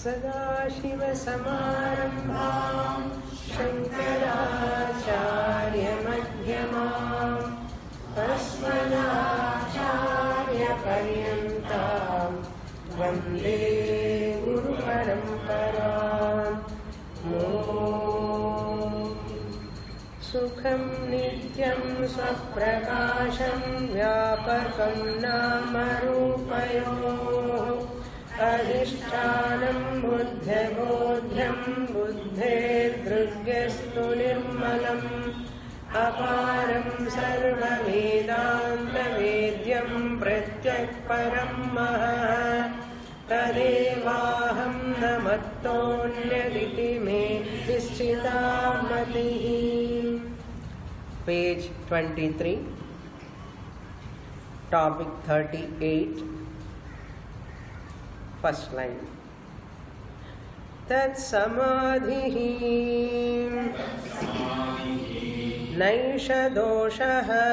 सदाशिवसमारम्भां शङ्कराचार्यमध्यमाम् अस्मदाचार्यपर्यन्तां वन्दे गुरुपरम्पराम्। सुखं नित्यं स्वप्रकाशं व्यापकं नामरूपयोः अधिष्ठानं बुद्धिबोध्यं बुद्धेर्दृग्यस्तु निर्मलम् अपारं सर्ववेदान्तवेद्यं प्रत्यक्परं महः तदेवाहं न मत्तोऽन्यदिति मे निश्चिता मतिः। Page 23, topic 38, first line. Tat samadhihi naisha doshaha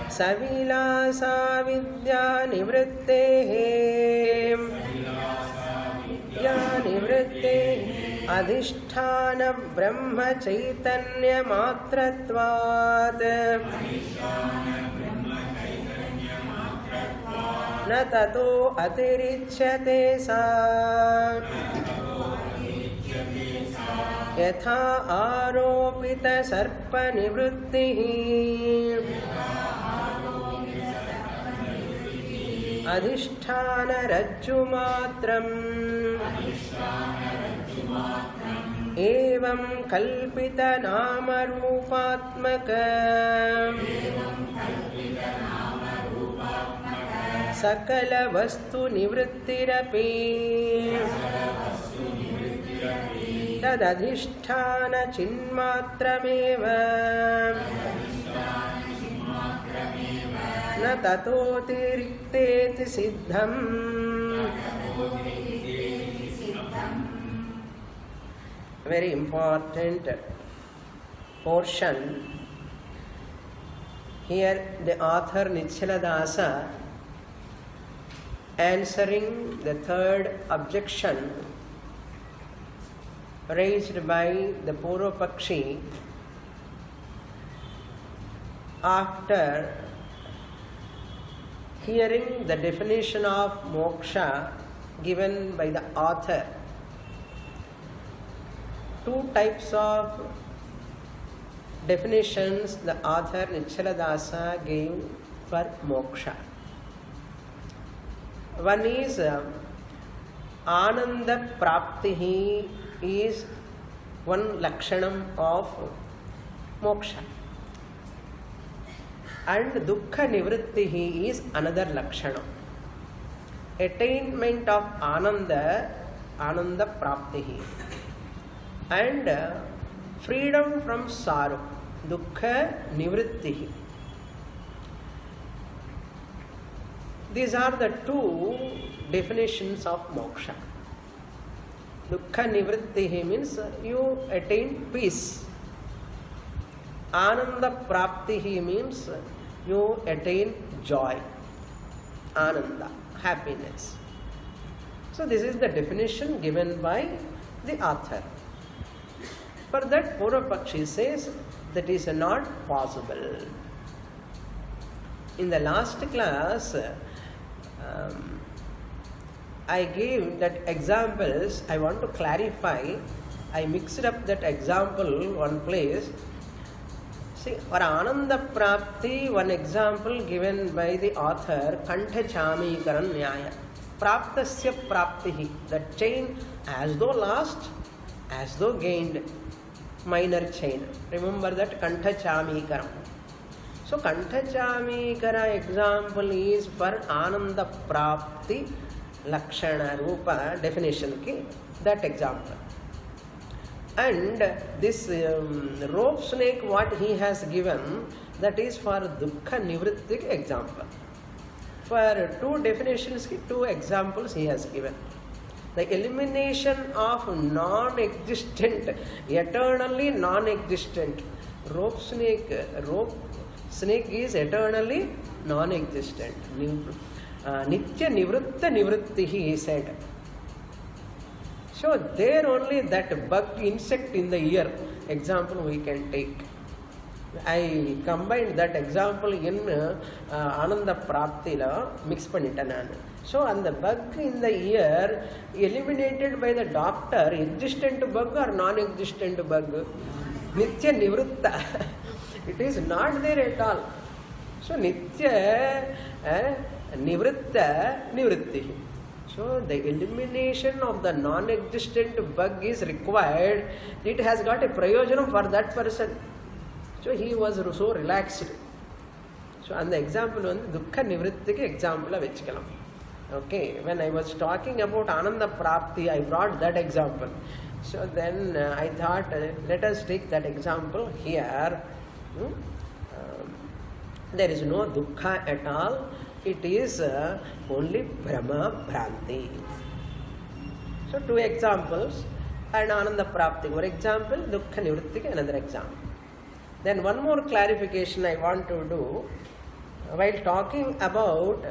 savilasa vidya nivrittehi अधिष्ठान ब्रह्म चैतन्य मात्रत्वात् न ततो अतिरिच्यते सा यथा आरोपित सर्प निवृत्तिः अधिष्ठान रज्जु मात्रम् एवं कल्पित नाम रूपात्मक सकल वस्तु निवृत्तिरपि तदधिष्ठान चिन्मात्रमेव न ततोऽतिरिक्तेति सिद्धम्। Very important portion. Here the author Nichiladasa, answering the third objection raised by the Purvapakshi after hearing the definition of moksha given by the author. Two types of definitions the author Nichiladasa gave for moksha. One is Ananda Praptihi is one lakshanam of moksha, and Dukkha Nivrittihi is another lakshanam. Attainment of Ananda Praptihi, and freedom from sorrow, dukkha nivrittihi. These are the two definitions of moksha. Dukkha nivrittihi means you attain peace. Ananda praptihi means you attain joy, ananda, happiness. So this is the definition given by the author. For that, Purvapakshi says that is not possible. In the last class, I gave that examples. I want to clarify. I mixed up that example one place. See, for Ananda Prapti, one example given by the author, Kantha Chamikaran Nyaya. Praptasya Praptihi, that chain as though lost, as though gained. Minor chain. Remember that Kantha Chamikaram. So Kantha Chamikara example is for Ananda Prapti Lakshana Rupa definition ki, that example. And this rope snake what he has given, that is for Dukkha Nivritti example. For two definitions, two examples he has given. The elimination of non-existent, eternally non-existent. Rope snake is eternally non-existent. Nitya Nivritta Nivrittihi, he said. So there only that bug insect in the ear example we can take. I combined that example in Ananda Praptila, mix pannita nanu. So and the bug in the ear eliminated by the doctor, existent bug or non-existent bug? Nitya Nivritta. It is not there at all. So Nitya Nivritta Nivrittihi. So the elimination of the non-existent bug is required. It has got a prayojanam for that person. So he was so relaxed. So and the example on Dukkha Nivrittiki example of vechikalam. Okay, when I was talking about Ananda Prapti, I brought that example. So then I thought, let us take that example here. There is no dukkha at all. It is only Brahma Bhranti. So two examples and Ananda Prapti. One example, Dukkha Nivrittiki, another example. Then one more clarification I want to do. While talking about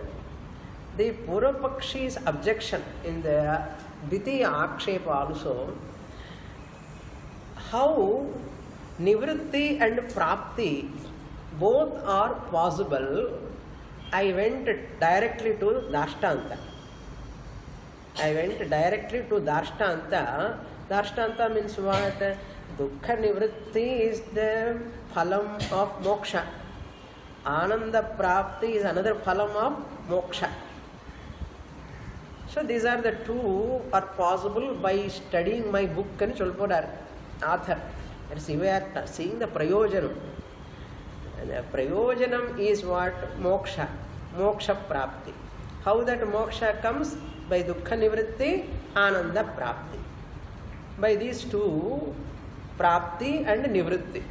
the Purapakshi's objection in the Dvitiya Akshepa also, how Nivritti and Prapti both are possible, I went directly to Dashtanta. Dashtanta means what? Dukkha Nivritti is the phalam of moksha. Ananda Prapti is another phalam of moksha. So these are the two are possible by studying my book and Cholpodar author. Seeing the prayojanam. And the prayojanam is what? Moksha. Moksha Prapti. How that moksha comes? By Dukkha Nivritti, Ananda Prapti. By these two, Prapti and Nivritti.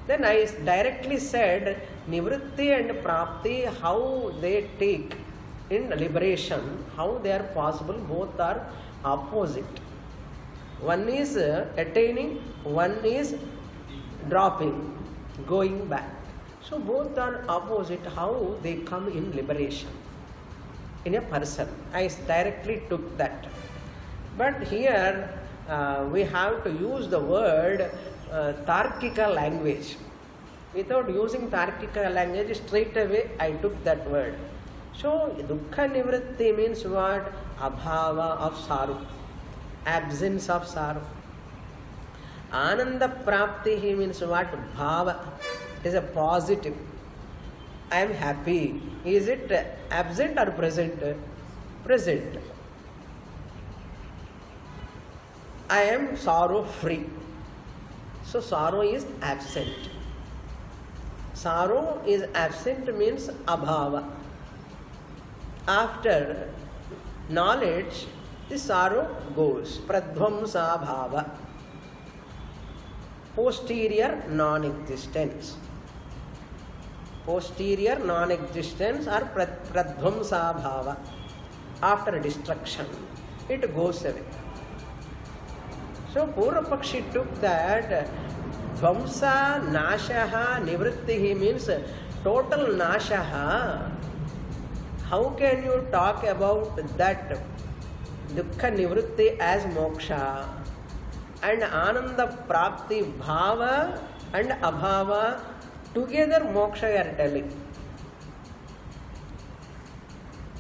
Then I directly said Nivritti and Prapti, how they take in liberation, how they are possible, both are opposite. One is attaining, one is dropping, going back. So both are opposite, how they come in liberation in a person. I directly took that. But here we have to use the word Tarkika language. Without using Tarkika language, straight away I took that word. So Dukkha Nivritti means what? Abhava of sorrow, absence of sorrow. Ananda Prapti means what? Bhava. It is a positive. I am happy. Is it absent or present? Present. I am sorrow free. So sorrow is absent. Sorrow is absent means abhava. After knowledge, the sorrow goes. Pradvamsa bhava. Posterior non-existence. Posterior non-existence or pradvamsa bhava. After destruction, it goes away. So Purvapakshi took that Dvamsa Nashaha Nivrittihi means total Nashaha. How can you talk about that Dukkha Nivritti as moksha and Ananda Prapti Bhava and Abhava together moksha you are telling?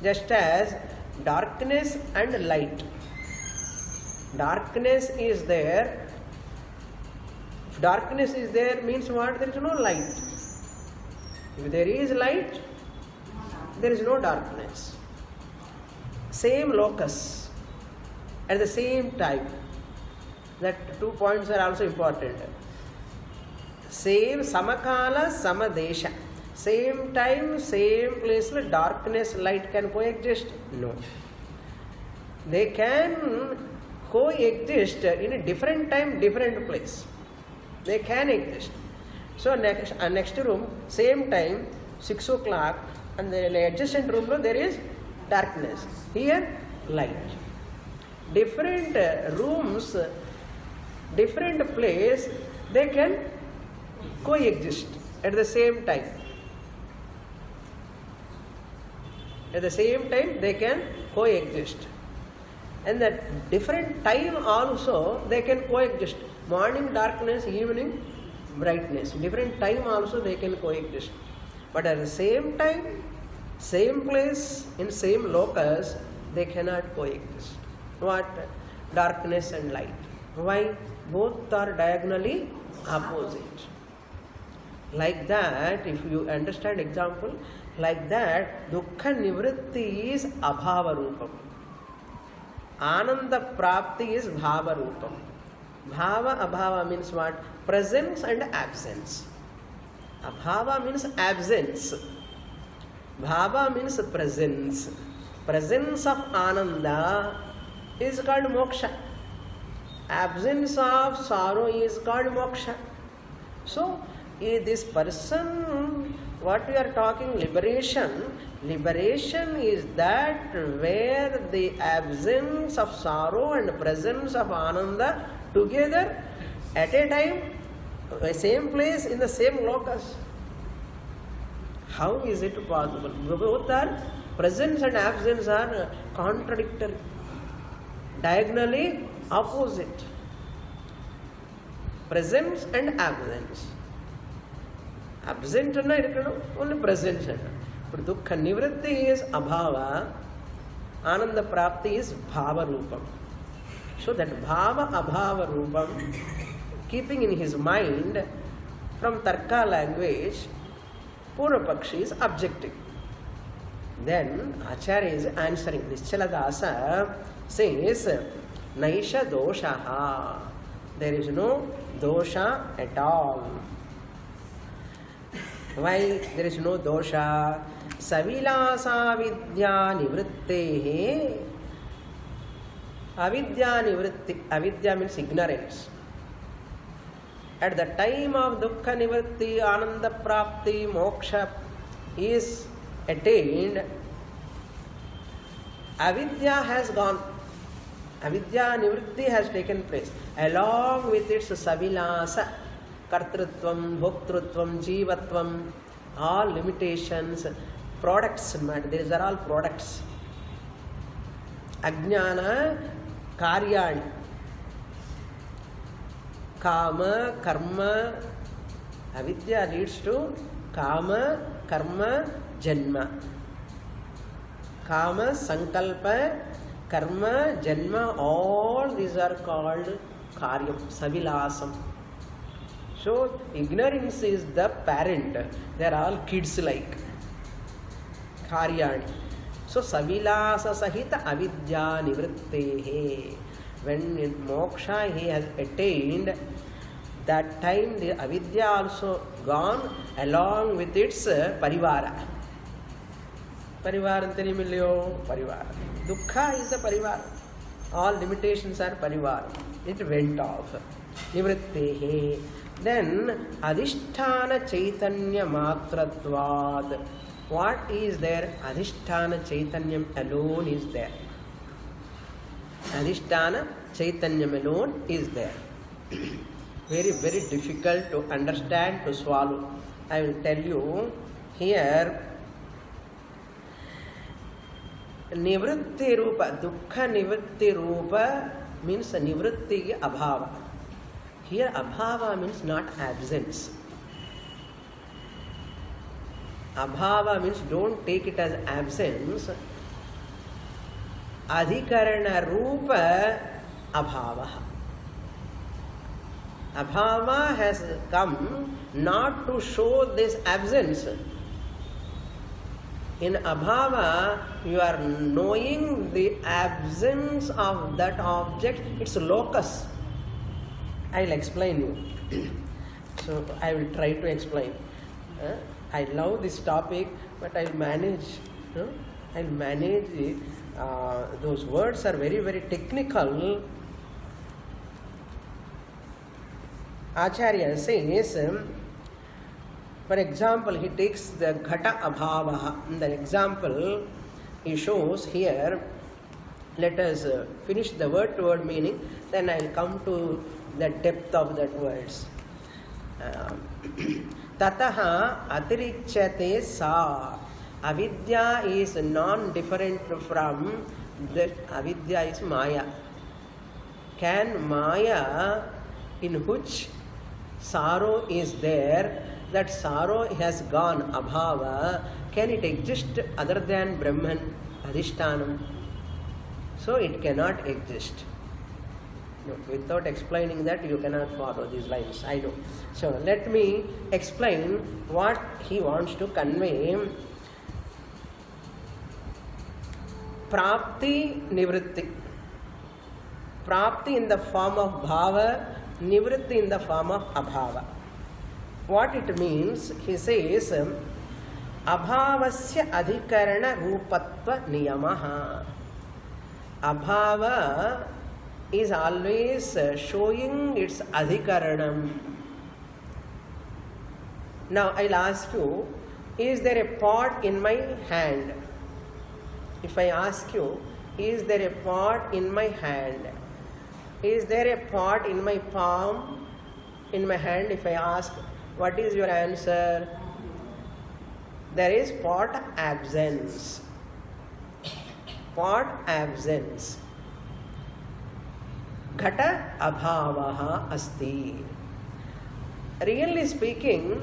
Just as darkness and light. Darkness is there. If darkness is there means what? There is no light. If there is light, there is no darkness. Same locus at the same time. That 2 points are also important. Same samakala, samadesha. Same time, same place, darkness, light can coexist? No. They can coexist in a different time, different place. They can exist. So next room, same time, 6 o'clock, and the adjacent room there is darkness. Here, light. Different rooms, different place, they can coexist at the same time. At the same time, they can coexist. And at different time also, they can coexist. Morning darkness, evening brightness. Different time also they can coexist. But at the same time, same place, in same locus, they cannot coexist. What? Darkness and light. Why? Both are diagonally opposite. Like that, if you understand example, like that, dukkha nivritti is abhava rupam. Ananda prapti is bhava rupam. Bhava abhava means what? Presence and absence. Abhava means absence. Bhava means presence. Presence of Ananda is called moksha. Absence of sorrow is called moksha. So, this person, what we are talking, liberation is that where the absence of sorrow and presence of Ananda together at a time, same place in the same locus. How is it possible? Both are, presence and absence are contradictory, diagonally opposite. Presence and absence. Absent anna irukkanum, only presence anna. But dukkha nivritti is abhava, ananda prapti is bhava rupam. So that bhava abhava rupam, keeping in his mind from tarka language, Purvapakshi is objecting. Then Acharya is answering. Nischala says, Naisha doshaha. There is no dosha at all. Why there is no dosha? Savilasa vidya nivrittehe. Avidya nivritti. Avidya means ignorance. At the time of dukkha nivritti, ananda prapti, moksha is attained, avidya has gone. Avidya nivritti has taken place along with its savilasa, kartrutvam, bhoktrutvam, jivatvam, all limitations, products. These are all products. Ajnana, karyani. Kama, karma, avidya leads to kama, karma, janma. Kama, sankalpa, karma, janma, all these are called karyam, savilasam. So, ignorance is the parent. They are all kids like. Karyani. So, savilasa sahita avidya nivrittehe. When in moksha he has attained, that time the avidya also gone along with its parivara. Parivara antani milyo? Parivara. Dukkha is a parivara. All limitations are parivara. It went off. Nivrittehe. Then adhisthana chaitanya matratvad. What is there? Adhisthana chaitanyam alone is there. Adhisthana chaitanyam alone is there. Very, very difficult to understand, to swallow. I will tell you here. Nivritti rupa, dukkha nivritti rupa means nivritti abhava. Here abhava means not absence. Abhava means don't take it as absence. Adhikarana rupa abhava. Abhava has come not to show this absence. In abhava, you are knowing the absence of that object, its locus. I will explain you. So I will try to explain. I love this topic, but I will manage. I will manage it. Those words are very, very technical. Acharya says, for example, he takes the ghata abhava. In the example, he shows here. Let us finish the word to word meaning, then I will come to the depth of that words. Tataha atirichyate sa. Avidya is non-different from that. Avidya is Maya. Can Maya, in which sorrow is there, that sorrow has gone, abhava, can it exist other than Brahman, Adhishtanam? So it cannot exist. No, without explaining that, you cannot follow these lines. I know. So let me explain what he wants to convey. Prapti, Nivritti. Prapti in the form of bhava, Nivritti in the form of abhava. What it means, he says, abhavasya adhikarana rupatva niyamaha. Abhava is always showing its adhikaranam. Now I'll ask you, is there a pot in my hand? If I ask you, is there a pot in my hand? Is there a pot in my palm, in my hand? If I ask, what is your answer? There is pot absence. Pot absence. Ghata abhavaha asti. Really speaking,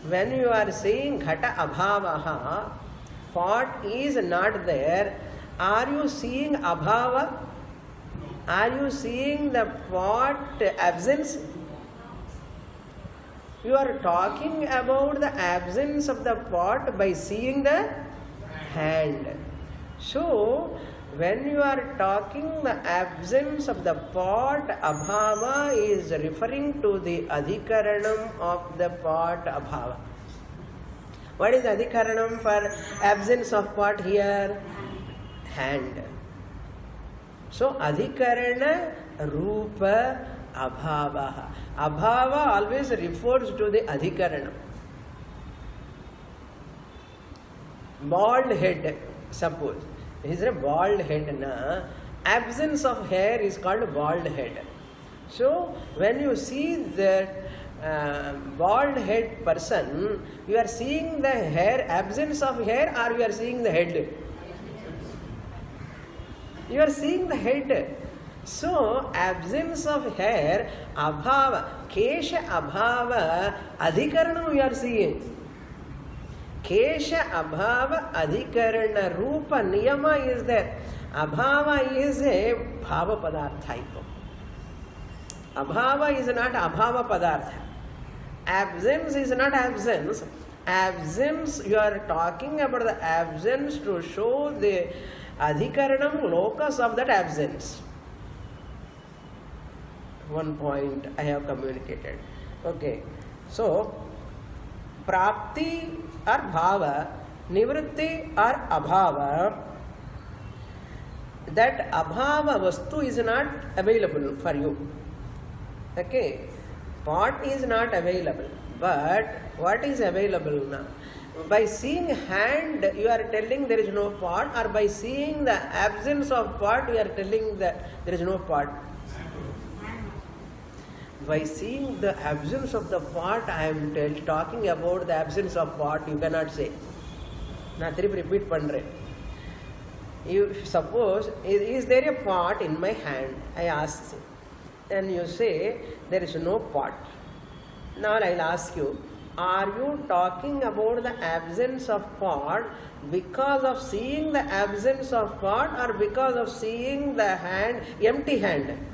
when you are saying ghata abhavaha, pot is not there, are you seeing abhava? Are you seeing the pot absence? You are talking about the absence of the pot by seeing the hand. So, when you are talking the absence of the pot, abhava is referring to the adhikaranam of the pot abhava. What is adhikaranam for absence of pot here? Hand. So, adhikarana rupa abhava. Abhava always refers to the adhikaranam. Bald head, suppose. Is a bald head, na? Absence of hair is called bald head. So, when you see the bald head person, you are seeing the hair, absence of hair, or you are seeing the head? You are seeing the head. So, absence of hair, abhava, kesha abhava, adhikaranam you are seeing. Kesha abhava adhikarana rupa niyama is there. Abhava is a bhava padartha. Abhava is not abhava padartha. Absence is not absence. Absence, you are talking about the absence to show the adhikaranam locus of that absence. One point I have communicated. Okay. So, prapti or bhava, nivritti or abhava, that abhava vastu is not available for you. Okay. Pot is not available. But what is available now? By seeing hand, you are telling there is no pot, or by seeing the absence of pot, you are telling that there is no pot. By seeing the absence of the pot, I am talking about the absence of pot, you cannot say. Now, repeat pandre. You suppose, is there a pot in my hand? I ask. And you say, there is no pot. Now, I will ask you, are you talking about the absence of pot because of seeing the absence of pot, or because of seeing the hand, empty hand?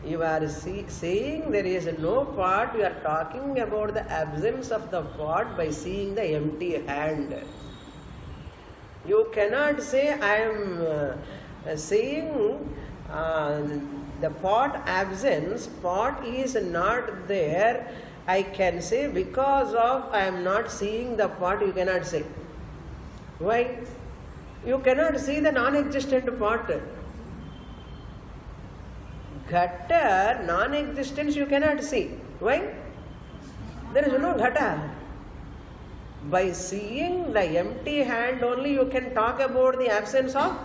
You are saying there is no pot, you are talking about the absence of the pot by seeing the empty hand. You cannot say, I am saying the pot absence, pot is not there. I can say because of I am not seeing the pot, you cannot say. Why? You cannot see the non-existent pot. Ghata, non-existence you cannot see. Why? There is no ghata. By seeing the empty hand only you can talk about the absence of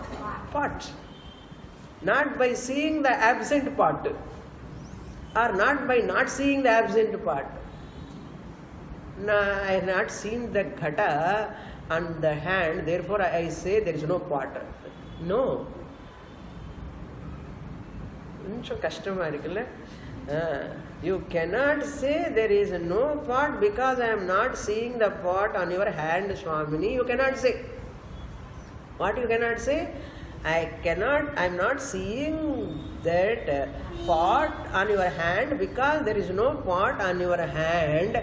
pot. Not by seeing the absent pot. Or not by not seeing the absent pot. No, I have not seen the ghata and the hand, therefore I say there is no pot. No. You cannot say there is no pot because I am not seeing the pot on your hand, Swamini. You cannot say. What you cannot say? I am not seeing that pot on your hand because there is no pot on your hand.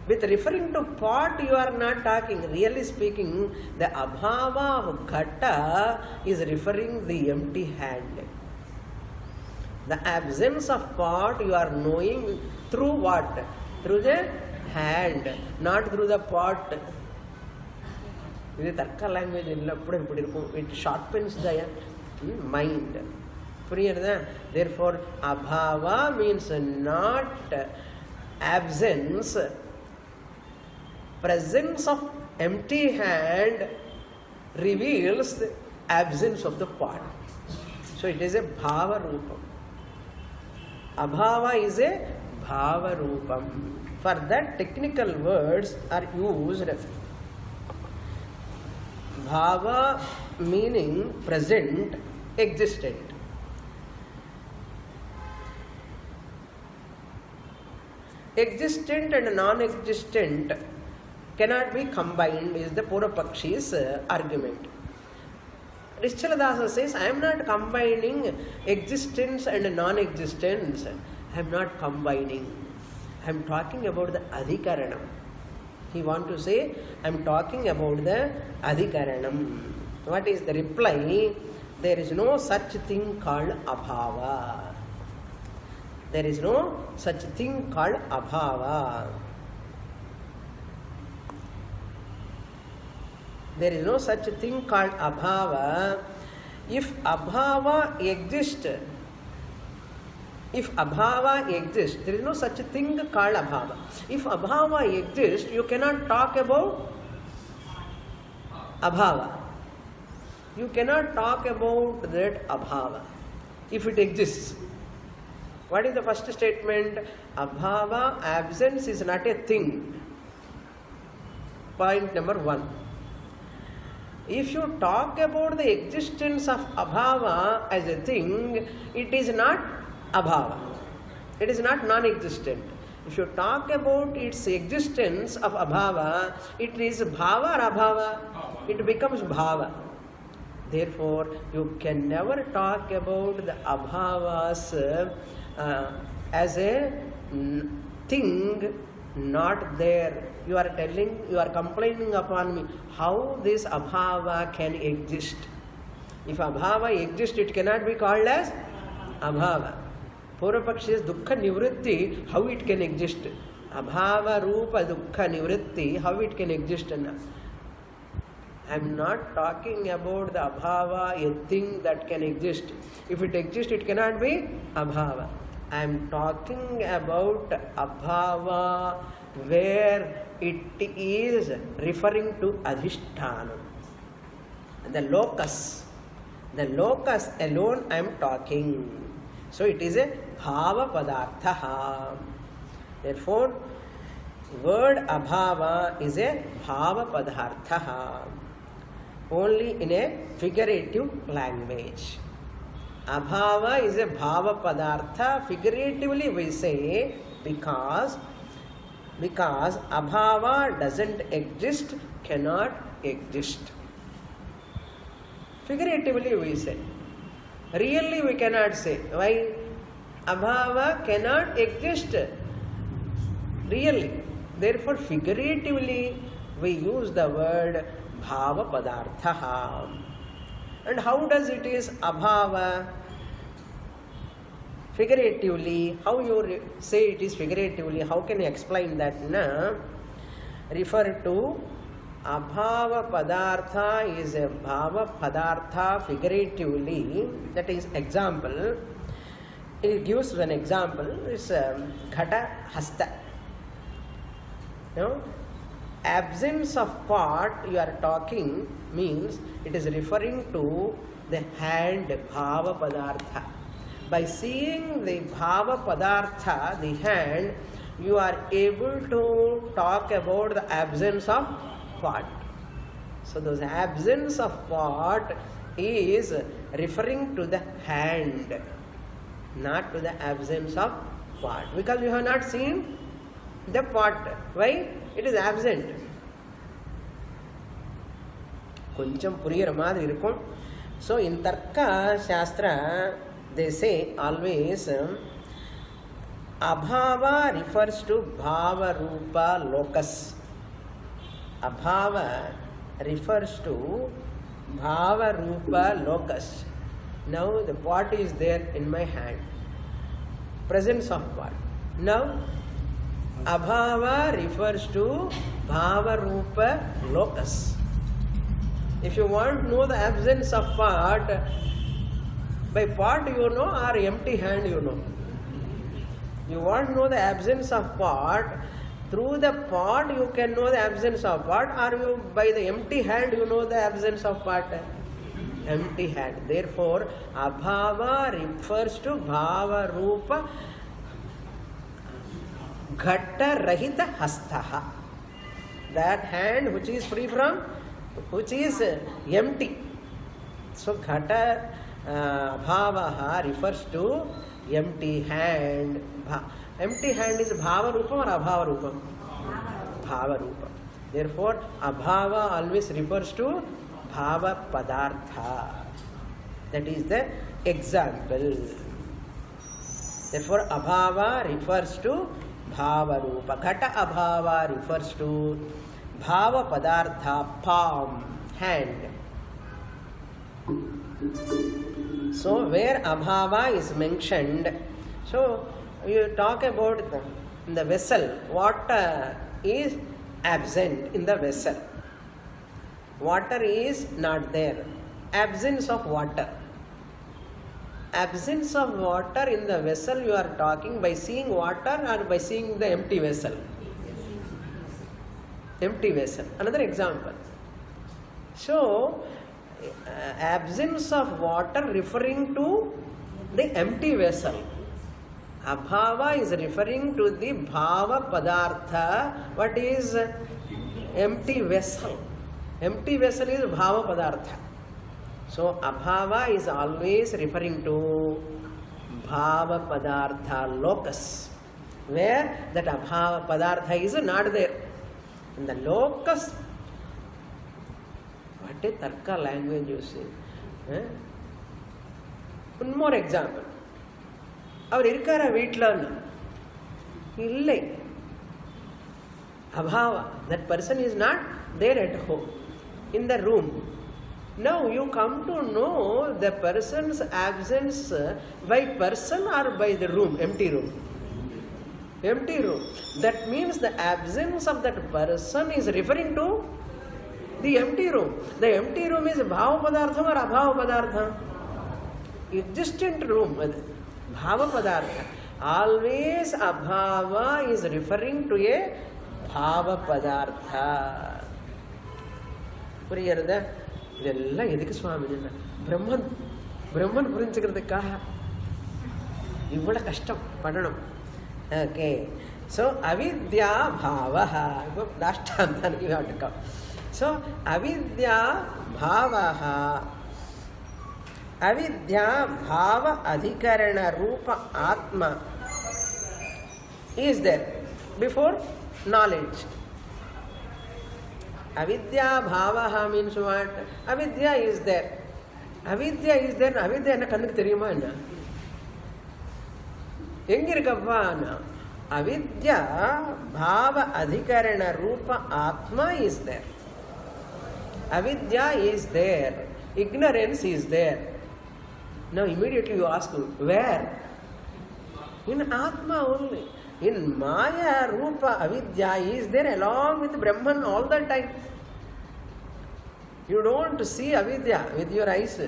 With referring to pot, you are not talking. Really speaking, the abhava of ghata is referring the empty hand. The absence of pot you are knowing through what? Through the hand, not through the pot. This Tarka language, it sharpens the mind. Therefore, abhava means not absence. Presence of empty hand reveals the absence of the pot. So it is a bhava rupam. Abhava is a bhava rupam. For that, technical words are used. Bhava meaning present, existent. Existent and non-existent cannot be combined is the Purapakshi's argument. Rischaladasa says, I am not combining existence and non-existence. I am not combining. I am talking about the adhikaranam. He wants to say, I am talking about the adhikaranam. What is the reply? There is no such thing called abhava. There is no such thing called abhava. There is no such thing called abhava. If abhava exists, there is no such thing called abhava. If abhava exists, you cannot talk about abhava. You cannot talk about that abhava if it exists. What is the first statement? Abhava, absence is not a thing. Point number 1. If you talk about the existence of abhava as a thing, it is not abhava. It is not non-existent. If you talk about its existence of abhava, it is bhava or abhava? It becomes bhava. Therefore, you can never talk about the abhavas as a thing not there. You are complaining upon me how this abhava can exist. If abhava exists, it cannot be called as abhava. Purvapakshi says dukkha nivritti, how it can exist? Abhava rupa dukkha nivritti, how it can exist? I am not talking about the abhava, a thing that can exist. If it exists, it cannot be abhava. I am talking about abhava where it is referring to adhisthana. The locus alone I am talking. So it is a bhava padartha. Therefore, word abhava is a bhava padartha. Only in a figurative language. Abhava is a bhava padartha. Figuratively we say because abhava doesn't exist, cannot exist. Figuratively we say. Really we cannot say. Why? Abhava cannot exist. Really. Therefore figuratively we use the word bhava padartha. And how does it is abhava? Figuratively, how you say it is figuratively, how can you explain that? Refer to abhava padartha is a bhava padartha figuratively. That is example. It gives an example. It's ghata hasta. Absence of pot you are talking means it is referring to the hand bhava padartha. By seeing the bhava padartha, the hand, you are able to talk about the absence of pot. So those absence of pot is referring to the hand, not to the absence of pot, because you have not seen the pot. Why? It is absent. Koncham puriyara madiri irukum. So in Tarka Shastra they say always abhava refers to bhava rupa locus. Abhava refers to bhava rupa locus. Now the pot is there in my hand, presence of pot. Now abhava refers to bhava rupa locus. If you want to know the absence of pot, by pot you know or empty hand you know. You want to know the absence of pot, through the pot you can know the absence of pot, or you by the empty hand you know the absence of pot. Empty hand. Therefore, abhava refers to bhava rupa ghata rahita hastaha. That hand which is free from, which is empty. So ghata bhavaha refers to empty hand. Empty hand is bhava rupam or abhava rupam? Bhava rupam. Therefore, abhava always refers to bhava padartha. That is the example. Therefore, abhava refers to bhava rupa. Ghata abhava refers to bhava padartha, palm, hand. So where abhava is mentioned, so you talk about the vessel. Water is absent in the vessel. Water is not there. Absence of water. Absence of water in the vessel you are talking by seeing water or by seeing the empty vessel? Empty vessel. Another example. So, absence of water referring to the empty vessel. Abhava is referring to the bhava padartha. What is empty vessel? Empty vessel is bhava padartha. So abhava is always referring to bhava padartha locus, where that abhava padartha is not there. In the locus, what a tarka language you say. One more example. அவர் இருக்காரா வீட்டில்? இல்லை. Abhava. That person is not there at home, in the room. Now you come to know the person's absence by person or by the room, empty room. Empty room. That means the absence of that person is referring to the empty room. The empty room is bhava padartham or abhava padartham? Existent room. Bhava padartha. Always abhava is referring to a bhava padartha. புரியுறதா? இதெல்லாம் எதுக்கு சுவாமி? பிரம்மன் புரிஞ்சுக்கிறதுக்காக இவ்வளவு கஷ்டம் படணும். Okay. So avidya bhavaha. Last time you have to come. So avidya bhavaha. Avidya bhava adhikarana rupa atma is there before knowledge. Avidya bhavaha means what? Avidya is there. Avidya is there. Avidya enna kannukku theriyuma enna? Enga irukappa na? Avidya bhava adhikarana rupa atma is there. Avidya is there. Ignorance is there. Now immediately you ask, where? In Atma only. In Maya, Rupa, Avidya is there along with Brahman all the time. You don't see Avidya with your eyes.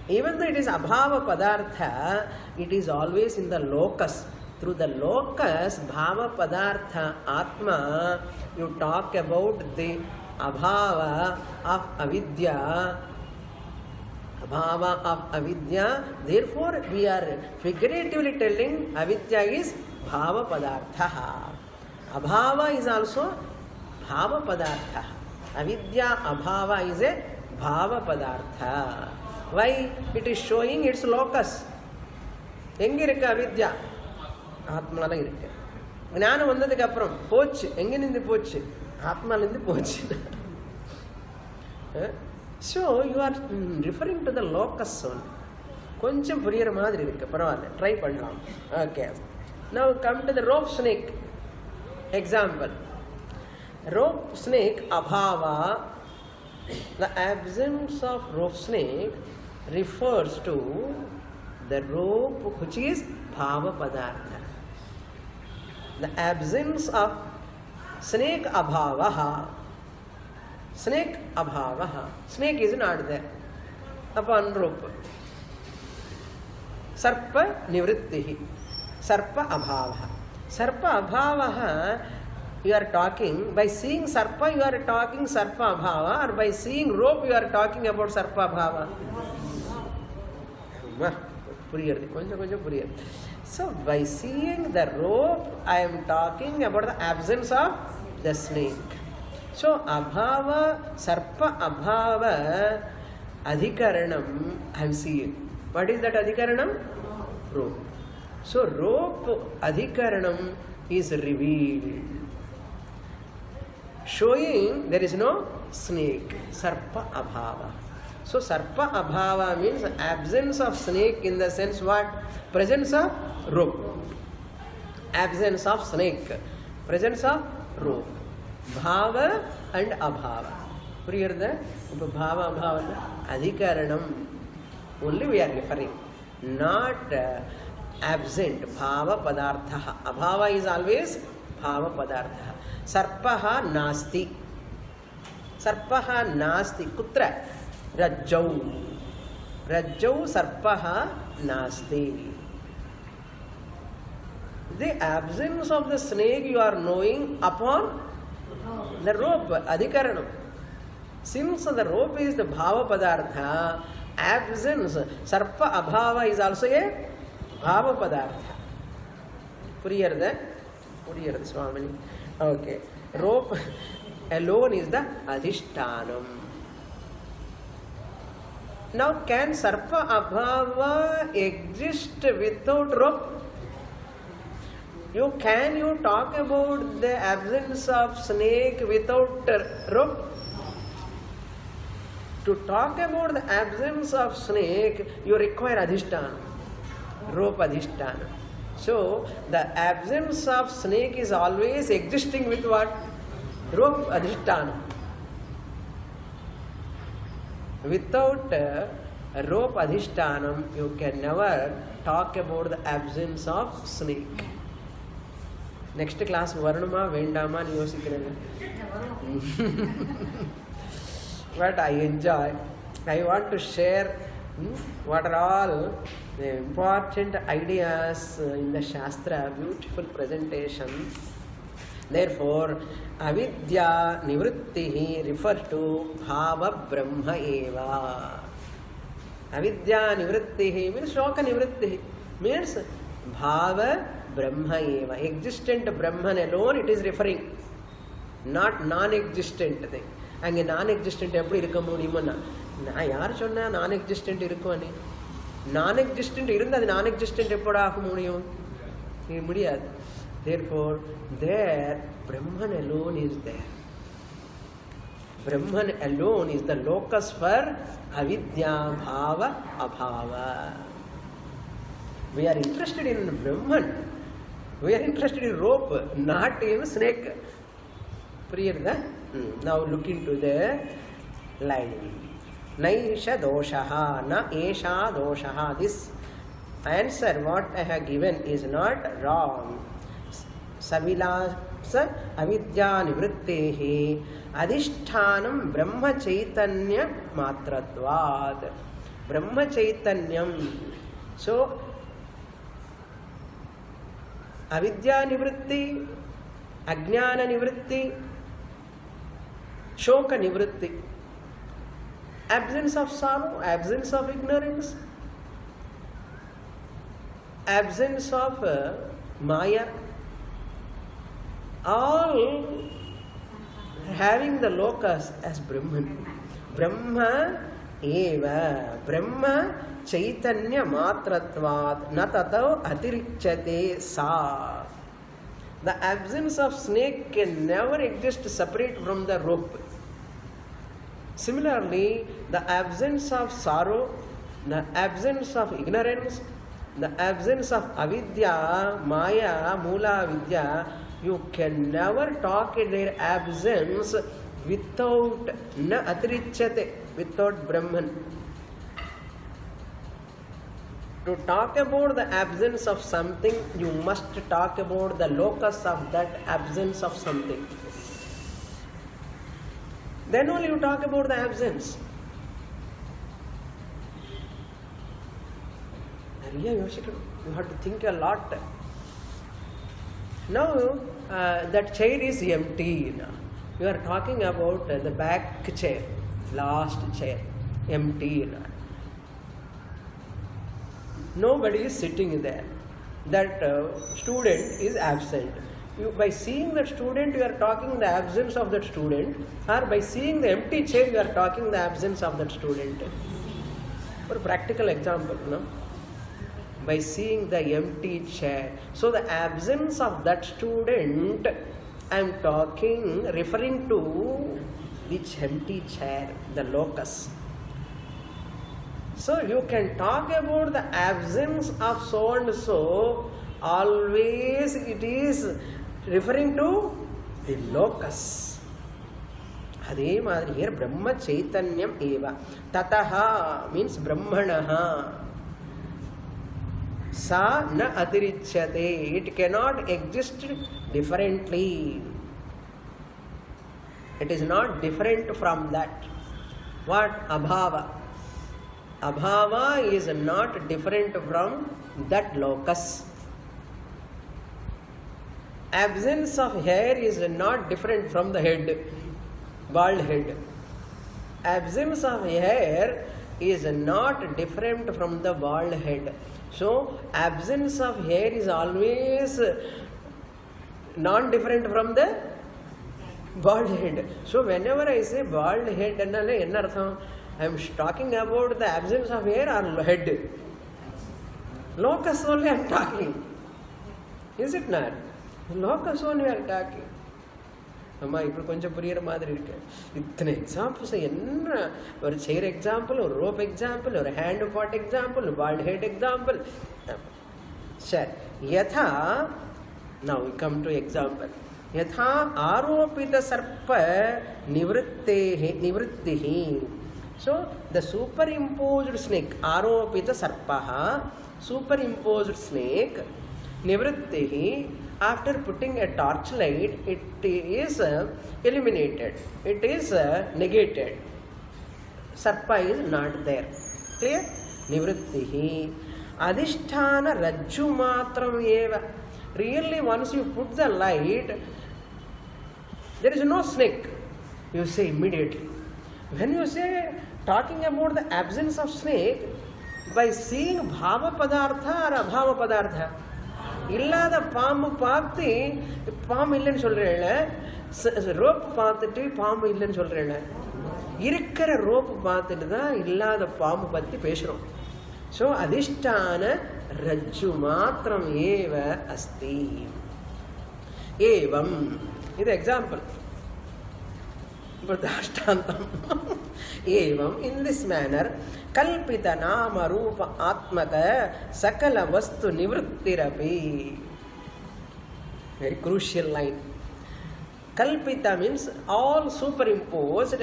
Even though it is Abhava Padartha, it is always in the locus. Through the locus, Bhava Padartha, Atma, you talk about the Abhava of Avidya. Abhava of avidya. Therefore, we are figuratively telling avidya is bhava padartha. Abhava is also bhava padartha. Avidya abhava is a bhava padartha. Why? It is showing its locus. எங்க இருக்கு அவித்யா? ஆத்மால இருக்கு. ஞானம் வந்ததுக்கு அப்புறம் போச்சு. எங்க நின்று போச்சு? ஆத்மால இருந்து போச்சு. So you are referring to the locus only. கொஞ்சம் புரியுற மாதிரி இருக்கு. பரவாயில்ல, ட்ரை பண்ணலாம். Okay. Now come to the rope snake example. Rope snake abhava. The absence of rope snake refers to the rope which is bhava padartha. The absence of snake abhavaha. Snake abhavaha. Snake is not there upon rope. Sarpa nivrittihi. Sarpa abhavaha. Sarpa abhavaha. You are talking, by seeing sarpa you are talking sarpa abhava, or by seeing rope you are talking about sarpa abhava? So by seeing the rope I am talking about the absence of the snake. So abhava, sarpa abhava adhikaranam I am seeing. What is that adhikaranam? Rope. So rope adhikaranam is revealed, showing there is no snake. Sarpa abhava. So sarpa abhava means absence of snake in the sense what? Presence of rope. Absence of snake. Presence of rope. Bhava and abhava. Puriyarda? Bhava abhava adhikaranam. Only we are referring. Not absent. Bhava padartha. Abhava is always bhava padartha. Sarpaha nasti. Sarpaha nasti. Kutra? Rajjau. Rajjau sarpaha nasti. The absence of the snake you are knowing upon the rope. Adhikaranam. Since the rope is the bhava padartha, absence, sarpa abhava is also a bhava padartha. Puriyarda? Puriyarda Swamini. Okay. Rope alone is the adhishtanam. Now can sarpa abhava exist without rope? Can you talk about the absence of snake without rope? To talk about the absence of snake, you require adhisthana, rope adhisthana. So the absence of snake is always existing with what? Rope adhisthana. Without rope adhishtanam, you can never talk about the absence of snake. Next class varnama vendama ni yosikiranga. But I enjoy. I want to share what are all the important ideas in the Shastra, beautiful presentation. Therefore, avidya nivrittihi refers to bhava brahma eva. Avidya nivrittihi means shoka nivrittihi, means bhava brahma eva. Existent Brahman alone it is referring, not non-existent thing. அங்கே நான் existent எப்படி இருக்க முடியுமோன்னா, நான் யார் சொன்னேன் நான் existent இருக்கும்னு? நான் எக்ஸிஸ்டன்ட் இருந்து அது நான் எக்ஸிஸ்டன்ட் எப்போட ஆக முடியும்? முடியாது. Therefore, there Brahman alone is there. Brahman alone is the locus for avidya bhava abhava. We are interested in Brahman. We are interested in rope, not in snake. Priyarda? Now look into the line. Naisha doshaha, na esha doshaha. This answer what I have given is not wrong. Savilasa avidya nivrittehi adhishthanam brahma chaitanya matratvad. Brahma chaitanyam. So avidya nivritti, ajnana nivritti, shoka nivritti. Absence of sorrow, absence of ignorance, absence of Maya, all having the locus as Brahman. Brahma eva, Brahma chaitanya matratvat, na tatav atirichyate sa. The absence of snake can never exist separate from the rope. Similarly, the absence of sorrow, the absence of ignorance, the absence of avidya, maya, mula vidya, you can never talk in their absence without na atirichyate, without Brahman. To talk about the absence of something, you must talk about the locus of that absence of something. Then only you talk about the absence. You have to think a lot. Now, that chair is empty. You are talking about the back chair, last chair, empty. Nobody is sitting there. That student is absent. By seeing that student, you are talking the absence of that student, or by seeing the empty chair, you are talking the absence of that student. For a practical example, by seeing the empty chair. So the absence of that student, I am talking, referring to which empty chair, the locus. So you can talk about the absence of so and so, always it is referring to the locus. Adhe madri here Brahma Chaitanyam eva. Tataha means Brahmanaha. Sa na atirichyate. It cannot exist differently. It is not different from that. What? Abhava. Abhava is not different from that locus. Absence of hair is not different from the head, bald head. Absence of hair is not different from the bald head. So, absence of hair is always non-different from the bald head. So, whenever I say bald head, I am talking about the absence of hair or head. Locus only I am talking. Is it not? Locus only we are talking. அம்மா இப்படி கொஞ்சம் புரியுற மாதிரி இருக்கு. இத்தனை examples என்ன, ஒரு சேர் example, ஒரு ரோப் எக்ஸாம்பிள், ஒரு ஹேண்ட் பாட் எக்ஸாம்பிள், பால்ட் ஹெட் எக்ஸாம்பிள். சரி, யதா now we come to example. யதா ஆரோபித சர்ப்ப நிவృత్తిஹி. So the superimposed snake, aropita sarpaha, superimposed snake, nivrittihi, after putting a torchlight, it is eliminated, it is negated. Sarpa is not there. Clear? Nivrittihi. Adhisthana rajju matram eva. Really, once you put the light, there is no snake, you say immediately. When you say, talking about the absence of snake, by seeing bhava padartha or abhava padartha, இல்லாத பாம்பு பார்த்து பாம்பு இல்லைன்னு சொல்றேன், rope பார்த்துட்டு பாம்பு இல்லைன்னு சொல்றேன், இருக்கிற ரோப்பு பார்த்துட்டு தான் இல்லாத பாம்பு பற்றி பேசுறோம். ஸோ அதிஷ்டான ரஜ்ஜு மாத்திரம் ஏவ அஸ்தி. ஏவம், இது example. Dashtantam. Evam, in this manner, kalpita nama rupa atmaka sakala vastu nivrittirapi. Very crucial line. Kalpita means all superimposed.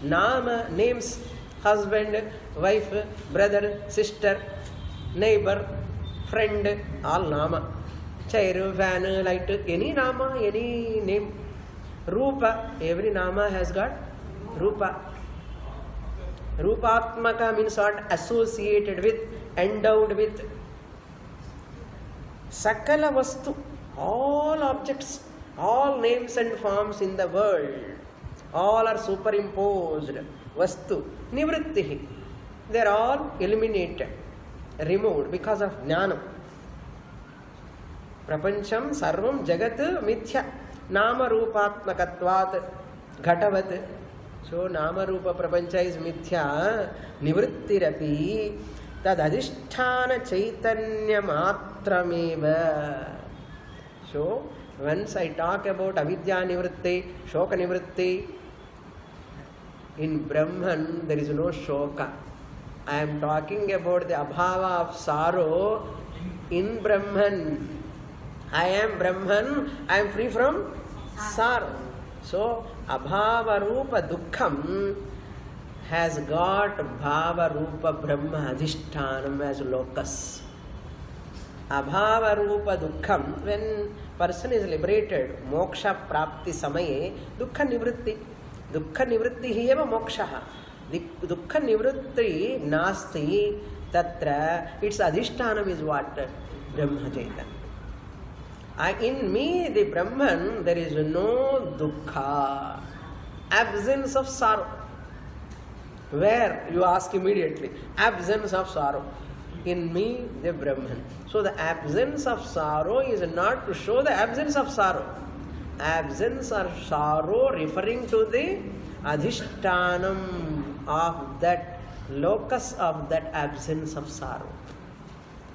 Nama, names, husband, wife, brother, sister, neighbor, friend, all nama. Chair, fan, light, any nama, any name. Rupa, every nama has got Rupa. Rupatmaka means what? Associated with, endowed with. Sakala vastu, all objects, all names and forms in the world, all are superimposed. Vastu, nivrittihi, they are all eliminated, removed because of jnana. Prapancham sarvam jagat mithya. Nama rupatmakatvat ghatavat. So nama rupa prapancha is mithya. Nivrittirapi tad adhisthana chaitanya matrameva. So once I talk about avidya nivritti, shoka nivritti, in Brahman there is no shoka. I am talking about the abhava of sorrow in Brahman. I am Brahman, I am free from sorrow. So abhava rupa dukkham has got bhava rupa brahma adhishthanam as locus. Abhava rupa dukkham, when person is liberated, moksha prapti samaye, dukkha nivritti. Dukkha nivritti hi eva mokshaha. Dukkha nivritti nasti tatra, its adhishthanam is what? Brahma Chaitanya. In me, the Brahman, there is no dukkha, absence of sorrow. Where? You ask immediately. Absence of sorrow. In me, the Brahman. So the absence of sorrow is not to show the absence of sorrow. Absence of sorrow referring to the adhishthanam of that locus of that absence of sorrow.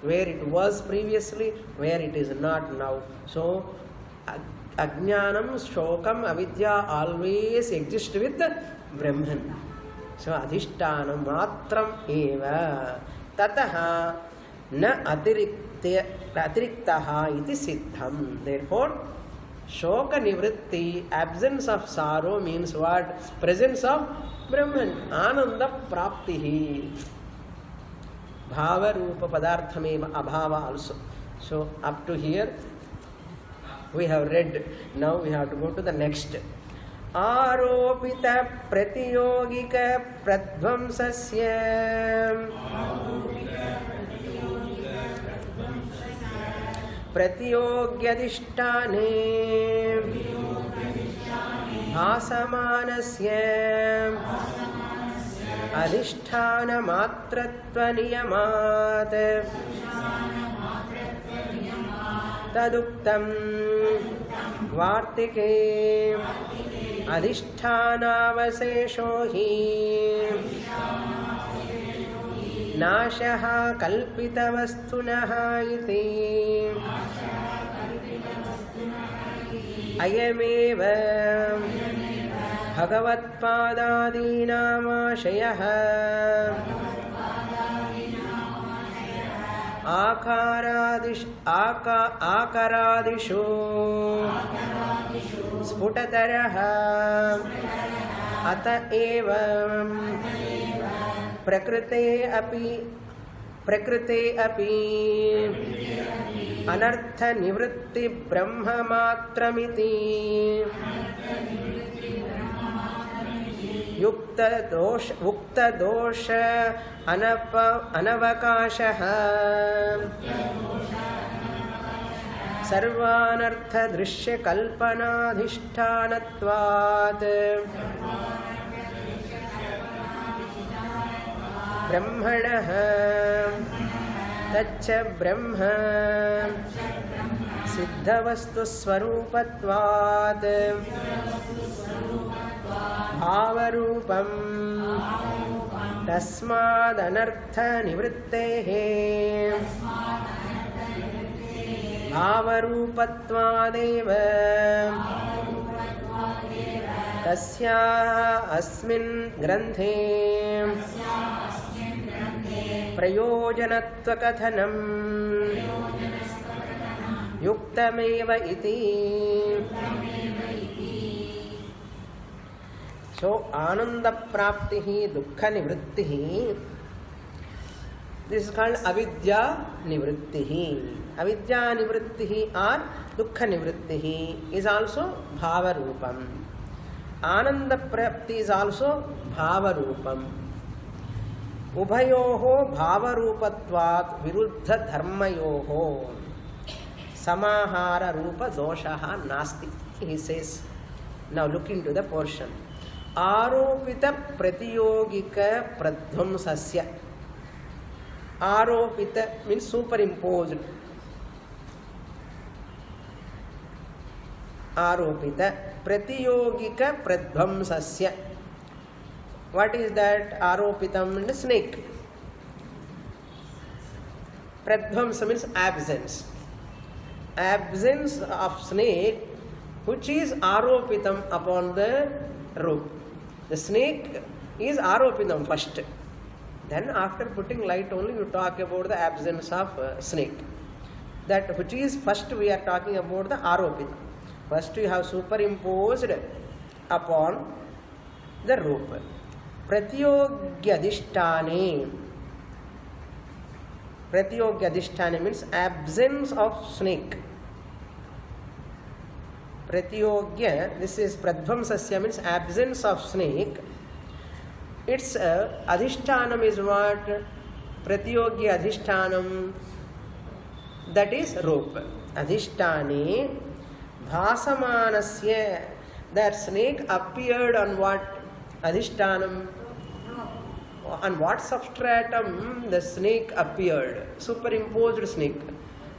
Where it was previously, where it is not now. So ajnanam, shokam, avidya always exist with Brahman. So adhishthanam matram eva tataha na atiriktaha iti siddham. Therefore, shoka nivritti, absence of sorrow means what? Presence of Brahman. Ananda praptihi. Bhava rupa padarthameva abhava also. So up to here we have read. Now we have to go to the next. Aropita pratiyogika pradvamsasya pratiyogyadhisthane bhasamanasya adhisthana matratva niyamat taduktam vartike adhisthānāvasesho hi nāśaha kalpitavastunaha iti ayameva bhagavatpādādīnāmāśayah आकारादिषु स्फुटतरः अत एव प्रकृते अपि अनर्थ निवृत्ति ब्रह्ममात्रमिति उक्तदोष अनवकाशः सर्वानर्थ दृश्य कल्पनाधिष्ठानत्वात् ब्रह्मणः तच्च ब्रह्म सिद्धवस्तुस्वरूपत्वात् भावरूपं तस्मादनर्थ निवृत्तेः भावरूपत्वादेव तस्याः अस्मिन् ग्रन्थे प्रयोजनत्वकथनं युक्तमेव इति. So ananda praptihi dukkha nivrittihi, this is called avidya nivrittihi. Avidya nivrittihi or dukkha nivrittihi is also bhava rupam. Ananda prapti is also bhava rupam. Ubhayoho bhava rupatvat viruddha dharmayoho samahara rupa doshaha nasti. He says, now look into the portion. Aropita pratiyogika pradvamsasya. Aropita means superimposed. aropita pratiyogika pradvamsasya. What is that? Aropitam means snake. Pradvamsa means absence. Absence of snake which is aropitam upon the rope. The snake is aropitam first. Then after putting light only you talk about the absence of snake. That which is first we are talking about the aropitam. First you have superimposed upon the rope. Pratyogyadhisthane. Pratyogyadhisthane means absence of snake. Pratyogya, this is pradvamsasya means absence of snake. Its adhishthanam is what? Pratyogya adhishthanam, that is rope. Adhisthane bhasamanasya, that snake appeared on what? Adhishthanam. On what substratum the snake appeared? Superimposed snake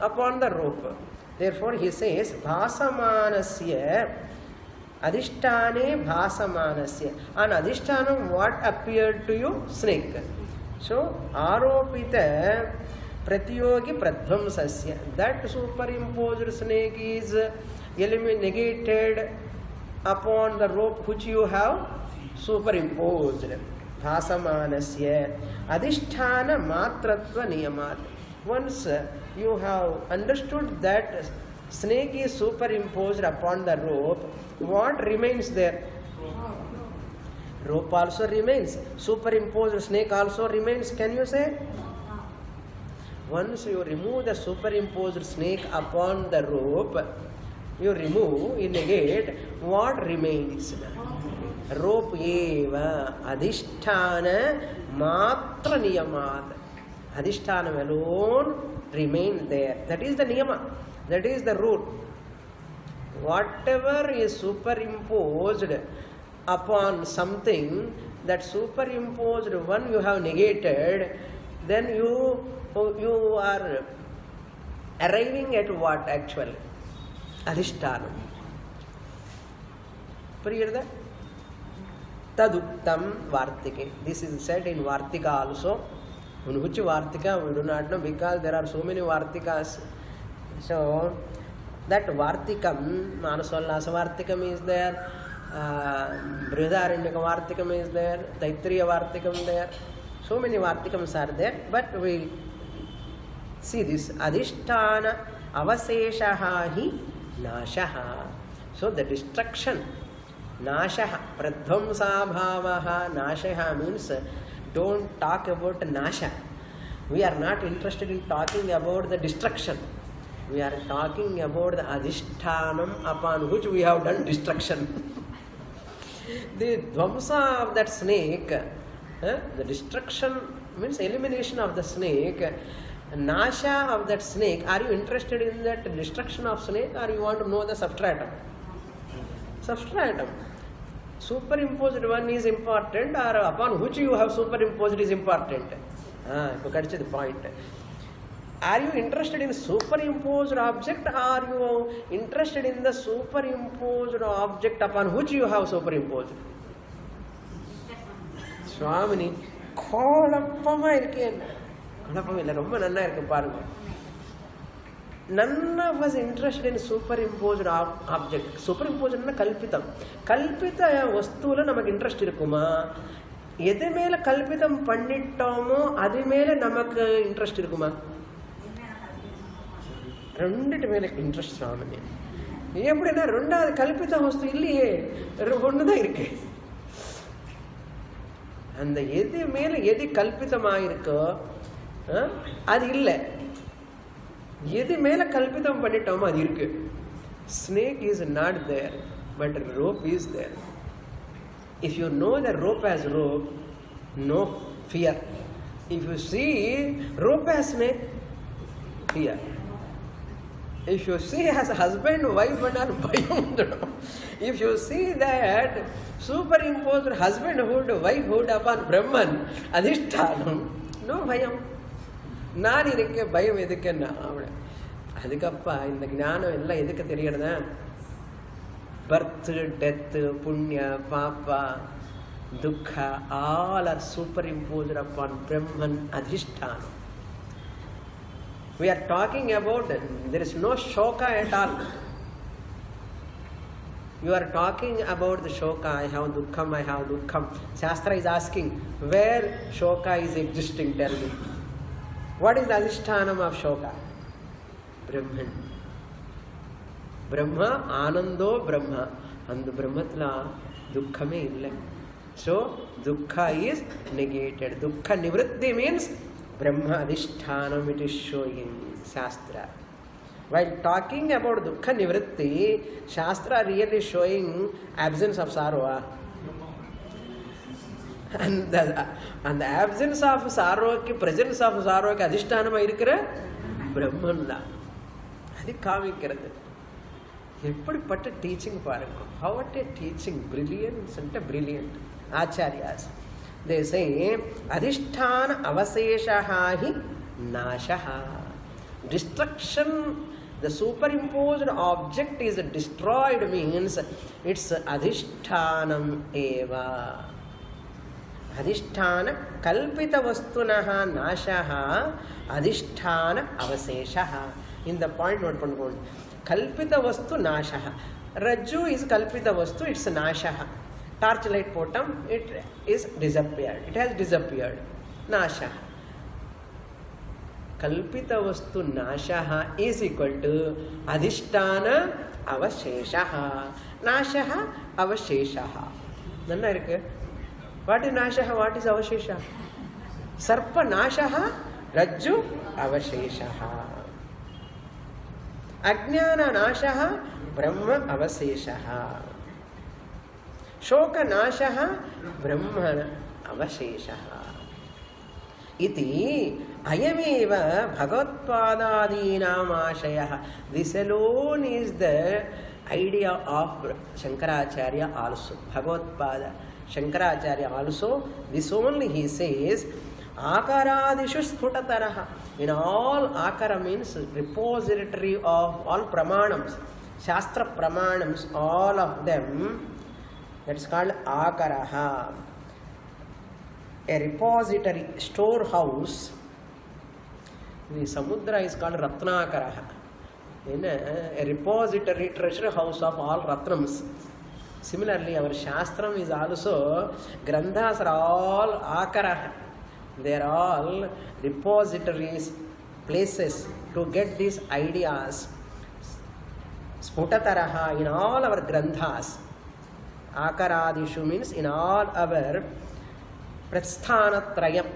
upon the rope. Therefore he says bhasamanasya adhisthane bhasamanasya. On adhishthanam what appeared to you? Snake. So aropita pratyogi pradvamsasya, that superimposed snake is negated upon the rope which you have superimposed. Bhasamanasya adhisthana matratva niyamat. Once you have understood that snake is superimposed upon the rope, what remains there? Rope also remains. Superimposed snake also remains. Can you say? Once you remove the superimposed snake upon the rope, you remove, you negate, what remains? Rope eva adhisthana matra niyamat. Adhisthana alone remain there. That is the niyama. That is the rule. Whatever is superimposed upon something, that superimposed one you have negated, then you are arriving at what actually? Adhisthana. Priyarda? Taduktam Vartike. This is said in Vartika also. In which Vartika we do not know, because there are so many Vartikas. So that Vartikam, Manasollasa Vartikam is there, Brihadaranyaka Vartikam is there, Taittiriya Vartikam there. So many Vartikams are there, but we see this Adhisthana Avaseshaha hi Nashaha. So the destruction, Nashaha, Pradvamsa Bhavaha, Nashaha means don't talk about Nasha. We are not interested in talking about the destruction. We are talking about the Adhishthanam upon which we have done destruction. The Dvamsa of that snake, the destruction means elimination of the snake, Nasha of that snake. Are you interested in that destruction of snake, or you want to know the substratum? Substratum. Superimposed one is important, or upon which you have superimposed is important. You catch the point. Are you interested in superimposed object, or are you interested in the superimposed object upon which you have superimposed? Swamini, none of us interested in superimposed object. Superimposed is kalpitam. Kalpita vastula namak interest irukuma. Yede mele kalpitam pannittamo adi mele namak interest irukuma. Rendit mele interest Swamini. Eppudina rendavathu kalpita vastu illiye, onnu da irukke. And எது மேல எது கல்பிதமாயிருக்கோ அது இல்லை. எது மேல கல்பிதம் பண்ணிட்டோமோ அது இருக்கு. Snake is not there, but rope is there. If you know the rope as rope, no fear. If you see rope as snake, fear. If you see as husband, wife, and all bhayam. If you see that superimposed husbandhood, wifehood upon Brahman, adhishthanam, no bhayam. நான் இருக்க பயம் எதுக்குன்னா அவளை அதுக்கப்பா இந்த ஞானம் எல்லாம் எதுக்கு தெரியறதா? birth, death, punya, papa, dukkha, all are superimposed upon Brahman Adhisthana. We are talking about, there is no shoka at all. You are talking about the shoka, I have dukkham. Shastra is asking, where shoka is existing, tell me. What is the adhishthanam of shoka? Brahman. Brahma, Anando Brahma. And the Brahmatla dukkhame illa. So, dukkha is negated. Dukkha nivritti means Brahma adhishthanam, it is showing Shastra. While talking about dukkha nivritti, Shastra really showing absence of sorrow. And the absence of sorrow, presence of sorrow, adhishthanam irukra Brahman la. Adi kaamikirathu. Eppadipatta teaching paarunga. How what a teaching, brilliance and brilliant. Acharyas. They say, adhisthana avaseshaha hi nashaha. Destruction, the superimposed object is destroyed means it's adhishthanam eva. Adhisthana kalpita vastunaha nashaha adhisthana avaseshaha. In the point note pannukondi. Kalpita vastu nashaha. Rajju is kalpita vastu, it's nashaha. Torchlight potom, it is disappeared. It has disappeared. Nashaha. Kalpita vastu nashaha is equal to adhisthana avasheshaha. Nashaha avasheshaha. Nanna irukku. What is nashaha? What is avashesha? Sarpa nashaha, rajju avasheshaha. Ajnana nashaha, brahma avasheshaha. Shoka nashaha, brahma avasheshaha. Iti ayameva bhagavadpadadinam ashayah. This alone is the idea of Shankaracharya also. Bhagavadpada Shankaracharya also. This only he says, akaradishu sphutataraha. In all, akara means repository of all pramanams. Shastra pramanams, all of them, that's called akaraha. A repository, storehouse. The Samudra is called Ratnakaraha. In a repository, treasure house of all Ratnams. Similarly, our Shastram is also, Granthas are all Akaraha. They are all repositories, places to get these ideas. Sputataraha in all our Granthas. Akaradishu means in all our Prasthanatrayam,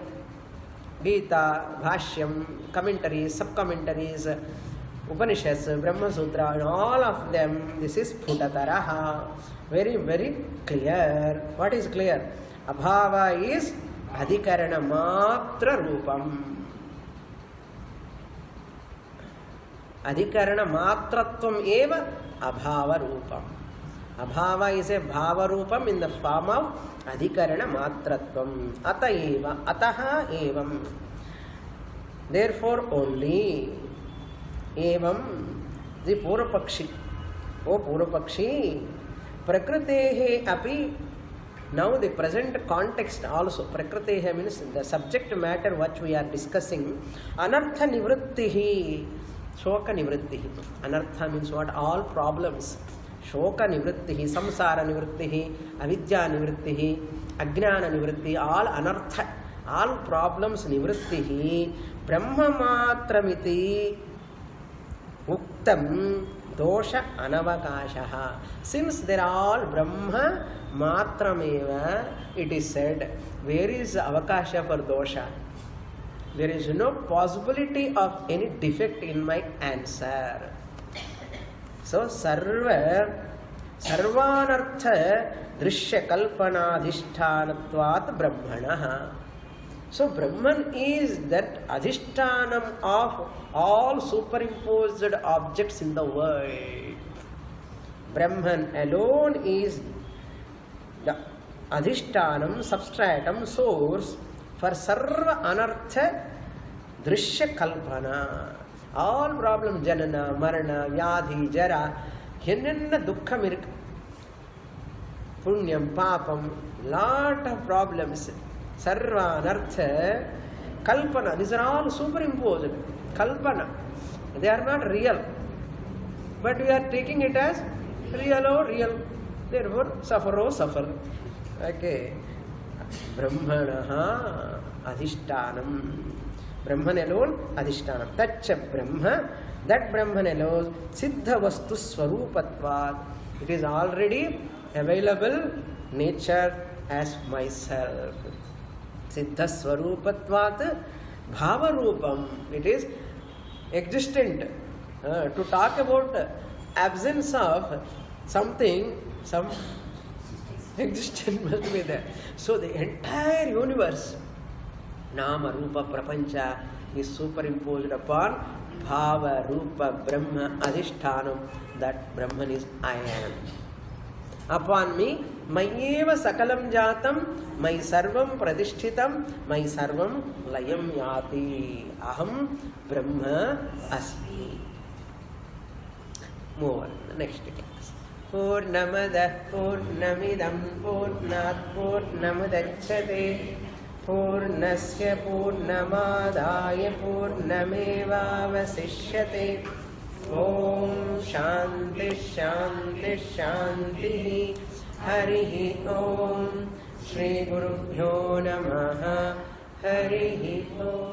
Gita, Bhashyam, commentaries, sub-commentaries, Upanishads, Brahma Sutra, and all of them, this is Phutataraha. Very, very clear. What is clear? Abhava is Adhikarana Matra Rupam. Adhikarana Matratvam eva Abhava Rupam. Abhava is a Bhava Rupam in the form of Adhikarana Matratvam. Ata eva, Ataha evam. Therefore only evam, the Purapakshi. O Purapakshi, Prakritehe api. Now the present context also, Prakritehe means the subject matter which we are discussing. Anartha nivrittihi, Shoka nivrittihi. Anartha means what? All problems. Shoka nivrittihi, samsara nivrittihi, avidya nivrittihi, ajnana nivrittihi, all anartha, all problems nivrittihi, brahma matramiti uktam dosha anavakashaha. Since they are all brahma matrameva, it is said, where is avakasha for dosha? There is no possibility of any defect in my answer. So, sarvanartha drishya kalpanadhishtanatvat brahmanaha. So, Brahman is that adhishtanam of all superimposed objects in the world. Brahman alone is the adhishtanam, substratum, source for sarva anartha drishya kalpana. All problems, janana, marana, vyadhi, jara, என்னென்ன துக்கம் இருக்கு, punyam, papam, lot of problems. Sarva, anartha, kalpana, these are all superimposed. Kalpana, they are not real. But we are taking it as real or real. Therefore, suffer or suffer. Okay. Brahmanaha adhishtanam. Brahman alone adhishtanam. Tacha Brahma. That Brahman alone siddha vastu swarupatvat. It is already available nature as myself. Siddha swarupatvat bhava rupam. It is existent. To talk about absence of something, some existence must be there. So the entire universe, Nama, Rupa, Prapancha, is superimposed upon Bhava, Rupa, Brahma, Adhishtanam. That Brahman is I am. Upon me, Mayeva Sakalam Jatam, my Sarvam Pradishtitam, my Sarvam Layam Yati. Aham Brahma Asmi. Move on. Next class. Purnamada Purnamidam Purnat Purnamudachyate Purnasya Purnamadaya Purnamevavasishyate. Om Shanti Shanti Shanti. Harihi Om. Shri Gurubhyo Namaha. Harihi Om.